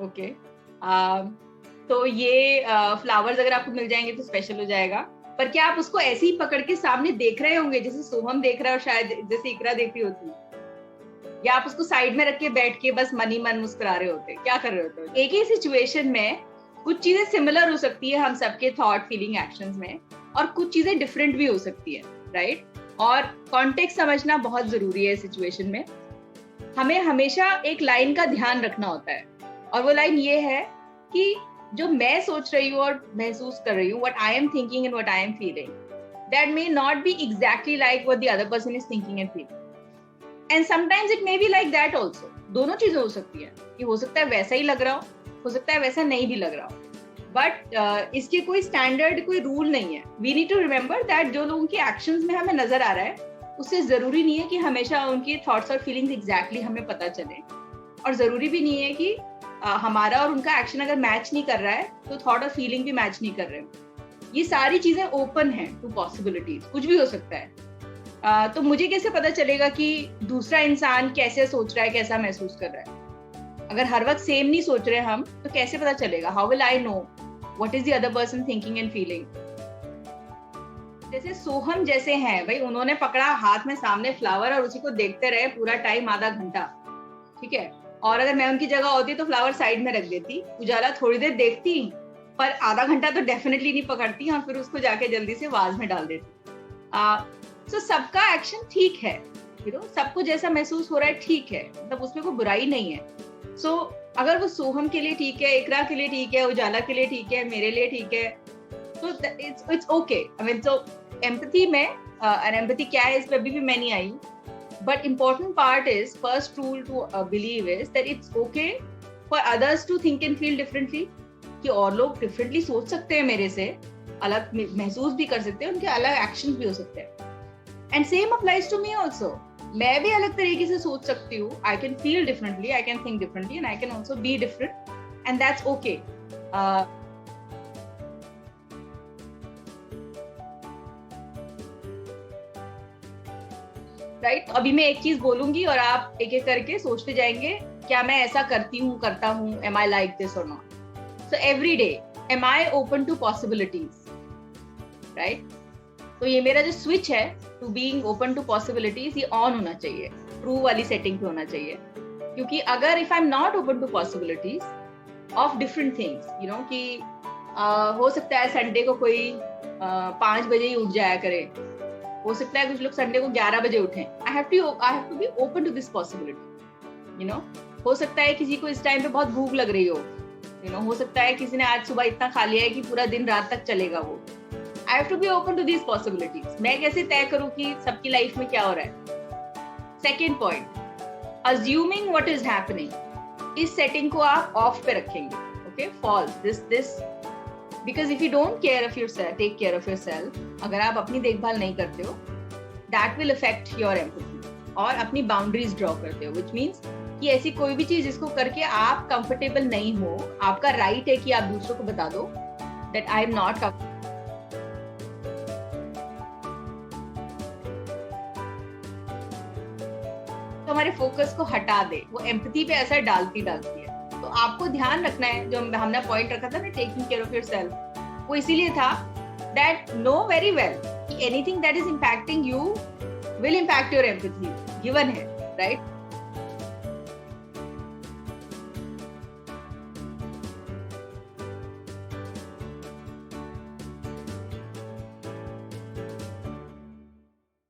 Okay. तो ये flowers अगर आपको मिल जाएंगे तो स्पेशल हो जाएगा, पर क्या आप उसको ऐसे ही पकड़ के सामने देख रहे होंगे जैसे सोहम देख रहा है और शायद जैसे इकरा देख रही होती, या आप उसको साइड में रख के बैठ के बस मन ही मन मुस्कुरा रहे होते, क्या कर रहे होते? एक ही सिचुएशन में कुछ चीजें सिमिलर हो सकती है हम सबके थॉट, फीलिंग, एक्शंस में, और कुछ चीजें डिफरेंट भी हो सकती है, राइट? और कॉन्टेक्स्ट समझना बहुत जरूरी है सिचुएशन में। हमें हमेशा एक लाइन का ध्यान रखना होता है, और वो लाइन ये है कि जो मैं सोच रही हूँ और महसूस कर रही हूँ, what I am thinking and what I am feeling, that may not be exactly like what the other person is thinking and feeling. And sometimes it may be like that also. दोनों चीजें हो सकती है कि हो सकता है वैसा ही लग रहा हो सकता है वैसा नहीं भी लग रहा हो, बट इसके कोई स्टैंडर्ड, कोई रूल नहीं है। We need to remember that जो लोगों के एक्शंस में हमें नजर आ रहा है उससे जरूरी नहीं है कि हमेशा उनकी थॉट्स और फीलिंग्स एग्जैक्टली हमें पता चले, और जरूरी भी नहीं है कि हमारा और उनका एक्शन अगर मैच नहीं कर रहा है तो थॉट और फीलिंग भी मैच नहीं कर रहे हो। ये सारी चीजें ओपन है टू पॉसिबिलिटीज, कुछ भी हो सकता है। तो मुझे कैसे पता चलेगा कि दूसरा इंसान कैसे सोच रहा है, कैसा महसूस कर रहा है? अगर हर वक्त सेम नहीं सोच रहे हम तो कैसे पता चलेगा? How will I know what is the other person thinking and feeling? जैसे सोहम जैसे हैं भाई, उन्होंने पकड़ा हाथ में सामने फ्लावर और उसी को देखते रहे पूरा टाइम, आधा घंटा, ठीक है। और अगर मैं उनकी जगह होती तो फ्लावर साइड में रख देती, उजाला थोड़ी देर देखती, पर आधा घंटा तो डेफिनेटली नहीं पकड़ती, और फिर उसको जाके जल्दी से वाज में डाल देती। तो सबका एक्शन ठीक है, सबको जैसा महसूस हो रहा है ठीक है, मतलब उसमें कोई बुराई नहीं है। सो अगर वो सोहम के लिए ठीक है, इकरा के लिए ठीक है, उजाला के लिए ठीक है, मेरे लिए ठीक है, तो it's okay. I mean, so empathy में और एम्पैथी क्या है इस पे अभी भी मैं नहीं आई, but important part is, first rule to believe is that it's okay for others to think and feel differently, कि और लोग डिफरेंटली सोच सकते हैं, मेरे से अलग महसूस भी कर सकते हैं, उनके अलग एक्शन भी हो सकते हैं। And same applies to me also, मैं भी अलग तरीके से सोच सकती हूँ, I can feel differently, I can think differently, and I can also be different, and that's okay. Right? अभी मैं एक चीज बोलूंगी और आप एक एक करके सोचते जाएंगे, क्या मैं ऐसा करती हूँ, करता हूँ, एम आई लाइक दिस और not? So every day am I open to possibilities, right? तो ये मेरा जो स्विच है to being open to possibilities, ये ऑन होना चाहिए, ट्रू वाली सेटिंग पे होना चाहिए। क्योंकि अगर if I am not open to possibilities of different things, कि हो सकता है संडे को कोई 5 बजे ही उठ जाया करे, हो सकता है कुछ लोग संडे को 11 बजे उठें, I have to be open to this possibility. हो सकता है किसी को इस टाइम पे बहुत भूख लग रही हो सकता है किसी ने आज सुबह इतना खा लिया है कि पूरा दिन रात तक चलेगा वो। I have to be open to these possibilities. मैं कैसे तय करूं कि सबकी लाइफ में क्या हो रहा है? Second point, assuming what is happening. इस सेटिंग को आप ऑफ पे रखेंगे, okay? False. This. Because if you don't care of yourself, take care of yourself. अगर आप अपनी देखभाल नहीं करते हो, that will affect your empathy. और अपनी boundaries draw करते हो, which means कि ऐसी कोई भी चीज जिसको करके आप comfortable नहीं हो, आपका right है कि आप दूसरों को बता दो that I am not comfortable. हमारे फोकस को हटा दे, वो एम्पैथी पे असर डालती है। तो आपको ध्यान रखना है, जो हमने पॉइंट रखा था ना, टेकिंग केयर ऑफ योरसेल्फ, वो इसीलिए था दैट नो वेरी वेल कि anything that is impacting you will impact your empathy, given है, राइट?